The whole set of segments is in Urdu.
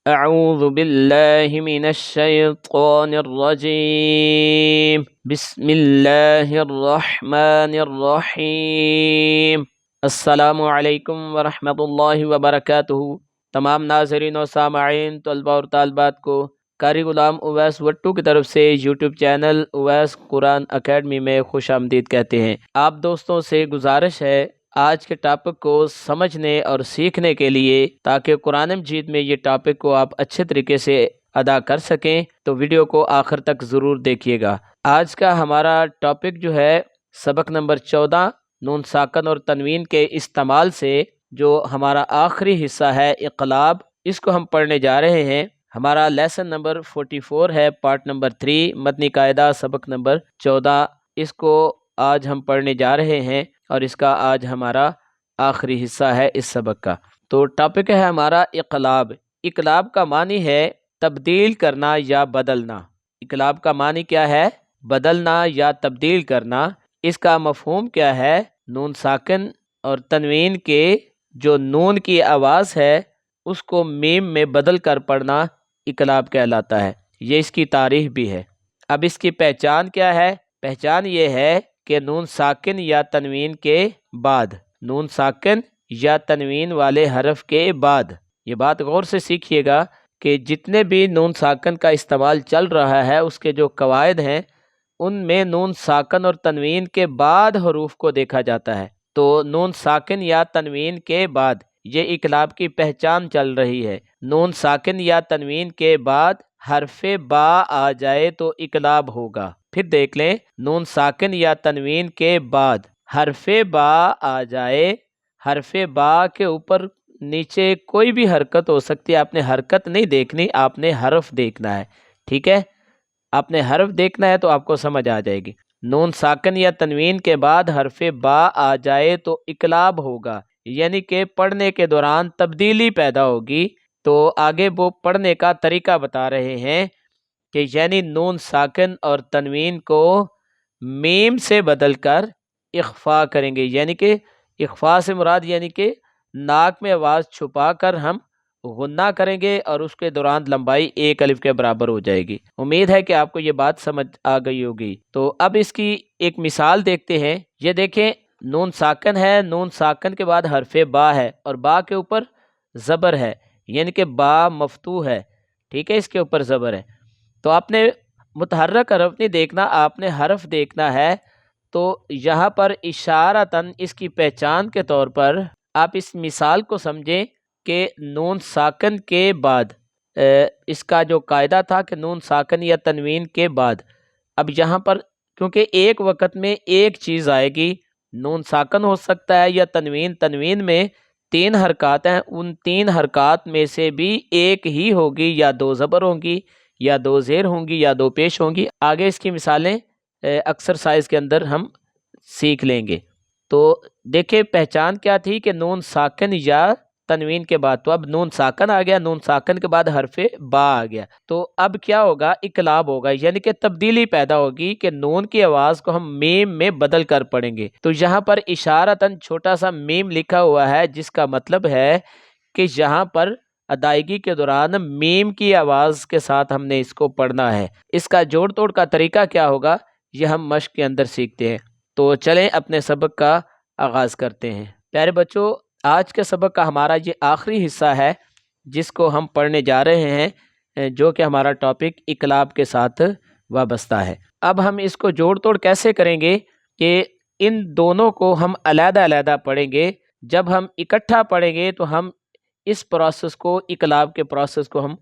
اعوذ باللہ من الشیطان الرجیم بسم اللہ الرحمن الرحیم۔ السلام علیکم ورحمۃ اللہ وبرکاتہ۔ تمام ناظرین و سامعین، طلباء اور طالبات کو قاری غلام اویس وٹو کی طرف سے یوٹیوب چینل اویس قرآن اکیڈمی میں خوش آمدید کہتے ہیں۔ آپ دوستوں سے گزارش ہے آج کے ٹاپک کو سمجھنے اور سیکھنے کے لیے، تاکہ قرآن مجید میں یہ ٹاپک کو آپ اچھے طریقے سے ادا کر سکیں، تو ویڈیو کو آخر تک ضرور دیکھیے گا۔ آج کا ہمارا ٹاپک جو ہے سبق نمبر 14، نون ساکن اور تنوین کے استعمال سے جو ہمارا آخری حصہ ہے اقلاب، اس کو ہم پڑھنے جا رہے ہیں۔ ہمارا لیسن نمبر 44 ہے، پارٹ نمبر 3، متنی قاعدہ سبق نمبر 14۔ اس کو آج ہم پڑھنے جا رہے ہیں اور اس کا آج ہمارا آخری حصہ ہے اس سبق کا۔ تو ٹاپک ہے ہمارا اقلاب۔ اقلاب کا معنی ہے تبدیل کرنا یا بدلنا۔ اقلاب کا معنی کیا ہے؟ بدلنا یا تبدیل کرنا۔ اس کا مفہوم کیا ہے؟ نون ساکن اور تنوین کے جو نون کی آواز ہے اس کو میم میں بدل کر پڑھنا اقلاب کہلاتا ہے۔ یہ اس کی تعریف بھی ہے۔ اب اس کی پہچان کیا ہے؟ پہچان یہ ہے کہ نون ساکن یا تنوین کے بعد، نون ساکن یا تنوین والے حرف کے بعد، یہ بات غور سے سیکھیے گا کہ جتنے بھی نون ساکن کا استعمال چل رہا ہے اس کے جو قواعد ہیں ان میں نون ساکن اور تنوین کے بعد حروف کو دیکھا جاتا ہے۔ تو نون ساکن یا تنوین کے بعد یہ اقلاب کی پہچان چل رہی ہے۔ نون ساکن یا تنوین کے بعد حرف با آ جائے تو اقلاب ہوگا۔ پھر دیکھ لیں، نون ساکن یا تنوین کے بعد حرف با آ جائے، حرف با کے اوپر نیچے کوئی بھی حرکت ہو سکتی ہے، آپ نے حرکت نہیں دیکھنی، آپ نے حرف دیکھنا ہے۔ ٹھیک ہے، آپ نے حرف دیکھنا ہے تو آپ کو سمجھ آ جائے گی۔ نون ساکن یا تنوین کے بعد حرف با آ جائے تو اقلاب ہوگا، یعنی کہ پڑھنے کے دوران تبدیلی پیدا ہوگی۔ تو آگے وہ پڑھنے کا طریقہ بتا رہے ہیں کہ یعنی نون ساکن اور تنوین کو میم سے بدل کر اخفا کریں گے، یعنی کہ اخفا سے مراد یعنی کہ ناک میں آواز چھپا کر ہم غنہ کریں گے اور اس کے دوران لمبائی 1 الف کے برابر ہو جائے گی۔ امید ہے کہ آپ کو یہ بات سمجھ آ گئی ہوگی۔ تو اب اس کی ایک مثال دیکھتے ہیں۔ یہ دیکھیں، نون ساکن ہے، نون ساکن کے بعد حرف با ہے اور با کے اوپر زبر ہے، یعنی کہ با مفتوح ہے۔ ٹھیک ہے، اس کے اوپر زبر ہے۔ تو آپ نے متحرک حرف نہیں دیکھنا، آپ نے حرف دیکھنا ہے۔ تو یہاں پر اشارتاً اس کی پہچان کے طور پر آپ اس مثال کو سمجھیں کہ نون ساکن کے بعد، اس کا جو قاعدہ تھا کہ نون ساکن یا تنوین کے بعد، اب یہاں پر کیونکہ ایک وقت میں ایک چیز آئے گی، نون ساکن ہو سکتا ہے یا تنوین، تنوین میں 3 حرکات ہیں، ان 3 حرکات میں سے بھی ایک ہی ہوگی، یا 2 زبر ہوں گی یا 2 زیر ہوں گی یا 2 پیش ہوں گی۔ آگے اس کی مثالیں ایکسرسائز کے اندر ہم سیکھ لیں گے۔ تو دیکھیں پہچان کیا تھی کہ نون ساکن یا تنوین کے بعد، تو اب نون ساکن آ گیا، نون ساکن کے بعد حرف با آ گیا، تو اب کیا ہوگا؟ اقلاب ہوگا، یعنی کہ تبدیلی پیدا ہوگی کہ نون کی آواز کو ہم میم میں بدل کر پڑھیں گے۔ تو یہاں پر اشارتاً چھوٹا سا میم لکھا ہوا ہے، جس کا مطلب ہے کہ یہاں پر ادائیگی کے دوران میم کی آواز کے ساتھ ہم نے اس کو پڑھنا ہے۔ اس کا جوڑ توڑ کا طریقہ کیا ہوگا یہ ہم مشق کے اندر سیکھتے ہیں۔ تو چلیں اپنے سبق کا آغاز کرتے ہیں۔ پیارے بچوں، آج کے سبق کا ہمارا یہ آخری حصہ ہے جس کو ہم پڑھنے جا رہے ہیں، جو کہ ہمارا ٹاپک اقلاب کے ساتھ وابستہ ہے۔ اب ہم اس کو جوڑ توڑ کیسے کریں گے کہ ان دونوں کو ہم علیحدہ علیحدہ پڑھیں گے، جب ہم اکٹھا پڑھیں گے تو ہم اس پروسیس کو، اقلاب کے پروسیس کو ہم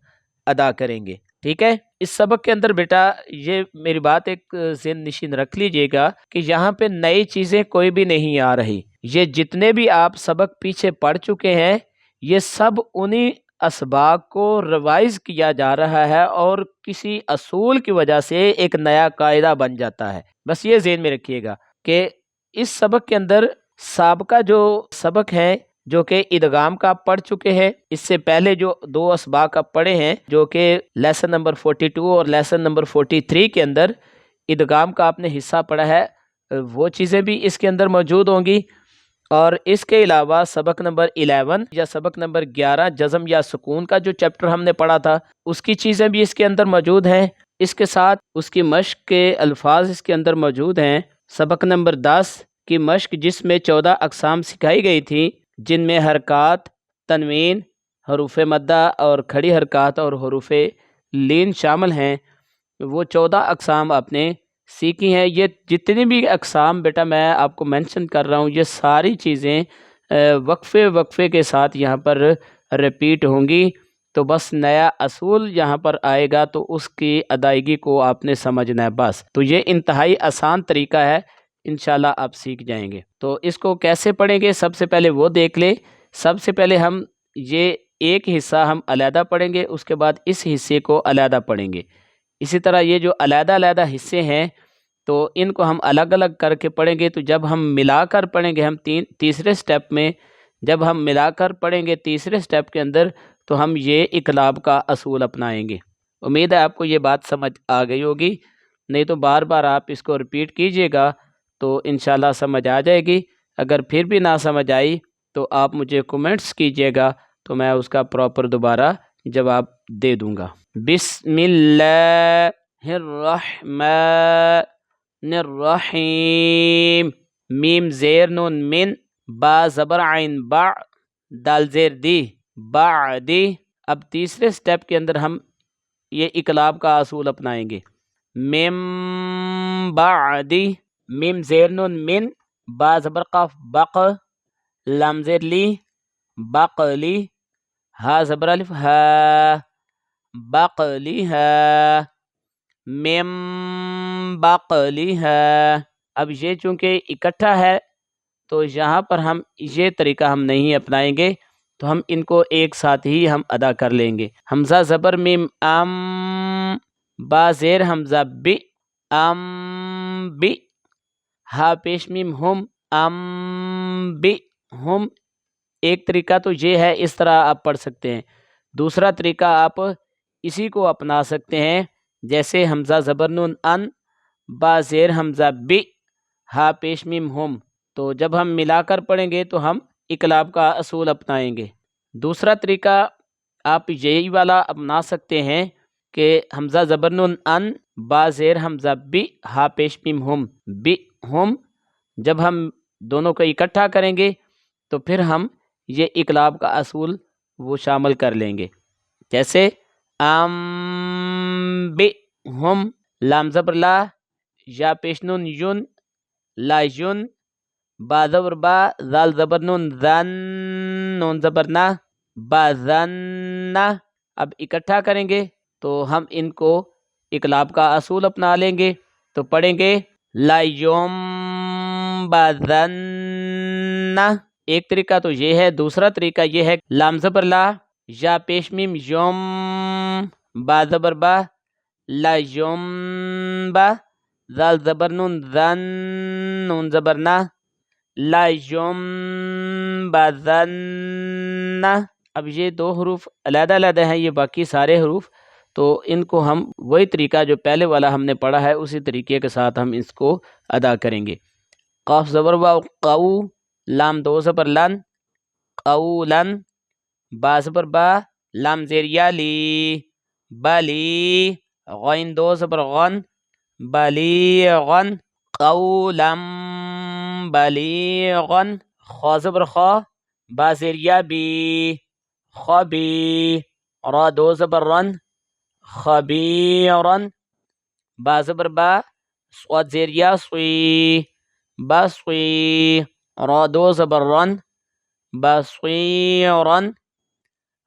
ادا کریں گے۔ ٹھیک ہے، اس سبق کے اندر بیٹا یہ میری بات ایک ذہن نشین رکھ لیجئے گا کہ یہاں پہ نئی چیزیں کوئی بھی نہیں آ رہی۔ یہ جتنے بھی آپ سبق پیچھے پڑھ چکے ہیں یہ سب انہی اسباق کو ریوائز کیا جا رہا ہے اور کسی اصول کی وجہ سے ایک نیا قاعدہ بن جاتا ہے۔ بس یہ ذہن میں رکھیے گا کہ اس سبق کے اندر سابقہ جو سبق ہیں جو کہ ادغام کا آپ پڑھ چکے ہیں، اس سے پہلے جو 2 اسباق آپ پڑھے ہیں جو کہ لیسن نمبر 42 اور لیسن نمبر 43 کے اندر ادغام کا آپ نے حصہ پڑھا ہے، وہ چیزیں بھی اس کے اندر موجود ہوں گی۔ اور اس کے علاوہ سبق نمبر 11 یا سبق نمبر 11 جزم یا سکون کا جو چیپٹر ہم نے پڑھا تھا اس کی چیزیں بھی اس کے اندر موجود ہیں، اس کے ساتھ اس کی مشق کے الفاظ اس کے اندر موجود ہیں۔ سبق نمبر 10 کی مشق جس میں 14 اقسام سکھائی گئی تھی، جن میں حرکات، تنوین، حروف مدہ اور کھڑی حرکات اور حروف لین شامل ہیں، وہ 14 اقسام آپ نے سیکھی ہیں۔ یہ جتنی بھی اقسام بیٹا میں آپ کو مینشن کر رہا ہوں، یہ ساری چیزیں وقفے کے ساتھ یہاں پر ریپیٹ ہوں گی، تو بس نیا اصول یہاں پر آئے گا تو اس کی ادائیگی کو آپ نے سمجھنا ہے بس۔ تو یہ انتہائی آسان طریقہ ہے، انشاءاللہ آپ سیکھ جائیں گے۔ تو اس کو کیسے پڑھیں گے سب سے پہلے وہ دیکھ لیں۔ سب سے پہلے ہم یہ ایک حصہ ہم علیحدہ پڑھیں گے، اس کے بعد اس حصے کو علیحدہ پڑھیں گے۔ اسی طرح یہ جو علیحدہ علیحدہ حصے ہیں تو ان کو ہم الگ الگ کر کے پڑھیں گے، تو جب ہم ملا کر پڑھیں گے، ہم تیسرے سٹیپ میں جب ہم ملا کر پڑھیں گے تیسرے سٹیپ کے اندر، تو ہم یہ اقلاب کا اصول اپنائیں گے۔ امید ہے آپ کو یہ بات سمجھ آ گئی ہوگی، نہیں تو بار بار آپ اس کو ریپیٹ کیجئے گا تو انشاءاللہ سمجھ آ جائے گی۔ اگر پھر بھی نہ سمجھ آئی تو آپ مجھے کومنٹس کیجئے گا تو میں اس کا پراپر دوبارہ جواب دے دوں گا۔ بسم اللہ الرحمن الرحیم۔ میم زیر نون من، با زبر عین با، دال زیر دی بعدی۔ اب تیسرے سٹیپ کے اندر ہم یہ اقلاب کا اصول اپنائیں گے۔ مم بعدی، میم زیر نون من، با زبر قاف بق، لام زیر لی بقلی، ہا زبر الف ہا بقلیہا، مم بقلیہا۔ اب یہ چونکہ اکٹھا ہے تو یہاں پر ہم یہ طریقہ ہم نہیں اپنائیں گے، تو ہم ان کو ایک ساتھ ہی ہم ادا کر لیں گے۔ حمزہ زبر میم ام، با زیر حمزہ بی، ام بی، ہا پیش میم ہم، ام بی ہم۔ ایک طریقہ تو یہ ہے، اس طرح آپ پڑھ سکتے ہیں۔ دوسرا طریقہ آپ اسی کو اپنا سکتے ہیں، جیسے حمزہ زبر نون ان، با زیر حمزہ بی، ہا پیش میم ہم۔ تو جب ہم ملا کر پڑھیں گے تو ہم اقلاب کا اصول اپنائیں گے۔ دوسرا طریقہ آپ یہی والا اپنا سکتے ہیں کہ حمزہ زبر نون ان، با زیر حمزہ بی، ہا پیش میم ہم، بی ہم۔ جب ہم دونوں کو اکٹھا کریں گے تو پھر ہم یہ اقلاب کا اصول وہ شامل کر لیں گے، جیسے ام بی ہم، لام زبر لا، یا پیش نون یون، لا یون، با زبر با، ذال زبر نون ذن، نون زبر نا، با ذن۔ اب اکٹھا کریں گے تو ہم ان کو اقلاب کا اصول اپنا لیں گے، تو پڑھیں گے لا یوم بذن۔ ایک طریقہ تو یہ ہے۔ دوسرا طریقہ یہ ہے لام زبر لا، یا پیش میم یوم، با زبر با، لا یوم با، ذال زبر نون ذن، نون زبر نا، لا یوم بذن۔ اب یہ دو حروف علیحدہ علیحدہ ہیں، یہ باقی سارے حروف، تو ان کو ہم وہی طریقہ جو پہلے والا ہم نے پڑھا ہے اسی طریقے کے ساتھ ہم اس کو ادا کریں گے۔ قاف زبر واو قو، لام دو زبر لن، قولن، با زبر با، لام زیر یا لی بلی، غین دو زبر غن، بلیغن، قولم بلیغن، خا زبر خا، با زیر یا بی خبی، را دو زبر رن، خبیرن، با زبر با، صاد زیر یا صی بصی، را دو زبر رن، بصیرن،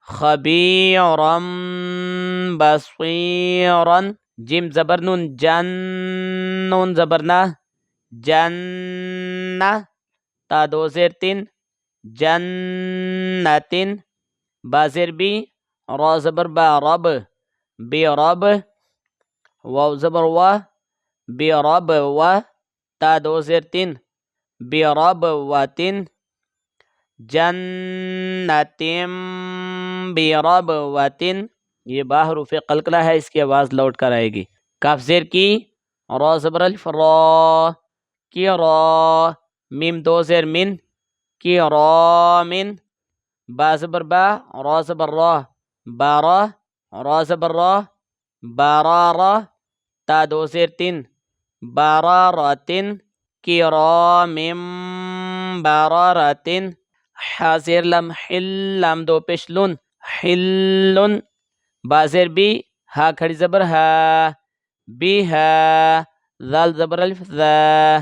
خبیرن بصیرن، جیم زبر نون جن، نون زبر نا، جنہ، تا دو زیر تین، جنتن، با زیر بی، را زبر با رب، بی رب، واو زبر وا، بی رب و، تا دو زیر تین، بی رب و تین، جنتم بی رب و تین۔ یہ با حروف قلقلہ ہے، اس کی آواز لوٹ کر آئے گی۔ کاف زیر کی، را زبر الف را، کی را، میم دو زیر من، کرامن، با زبر با، را زبر را، بارہ، را زبر را، بارارہ، تا دو زیر تین، باراراتن، کرامم باراراتن، حا زیر لم حل، لام دو پیش لن، حلن، با زیر بی، ہا کھڑی زبر ہا، بی ہا، ذال زبر الف ذا،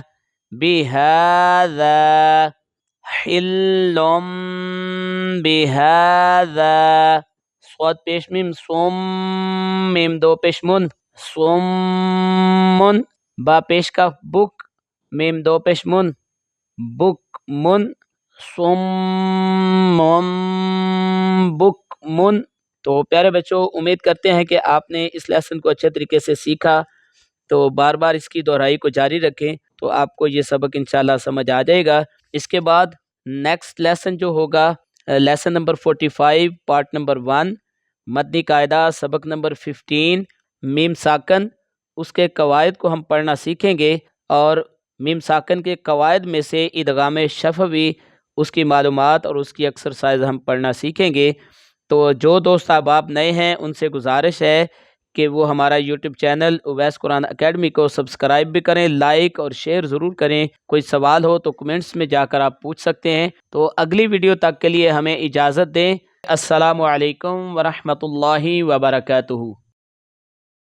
بی ہذا، حلم بہذا، صاد پیش میم سم، میم دو پیش من، سمن، با پیش کاف بک، میم دو پیش من، بک من، سمم بک من۔ تو پیارے بچوں، امید کرتے ہیں کہ آپ نے اس لیسن کو اچھے طریقے سے سیکھا، تو بار بار اس کی دہرائی کو جاری رکھیں تو آپ کو یہ سبق انشاءاللہ سمجھ آ جائے گا۔ اس کے بعد نیکسٹ لیسن جو ہوگا، لیسن نمبر 45 پارٹ نمبر 1، مدنی قاعدہ سبق نمبر 15، میم ساکن، اس کے قواعد کو ہم پڑھنا سیکھیں گے، اور میم ساکن کے قواعد میں سے ادغام شفوی، اس کی معلومات اور اس کی ایکسرسائز ہم پڑھنا سیکھیں گے۔ تو جو دوست احباب نئے ہیں ان سے گزارش ہے کہ وہ ہمارا یوٹیوب چینل اویس قرآن اکیڈمی کو سبسکرائب بھی کریں، لائک اور شیئر ضرور کریں۔ کوئی سوال ہو تو کمنٹس میں جا کر آپ پوچھ سکتے ہیں۔ تو اگلی ویڈیو تک کے لیے ہمیں اجازت دیں۔ السلام علیکم ورحمۃ اللہ وبرکاتہ۔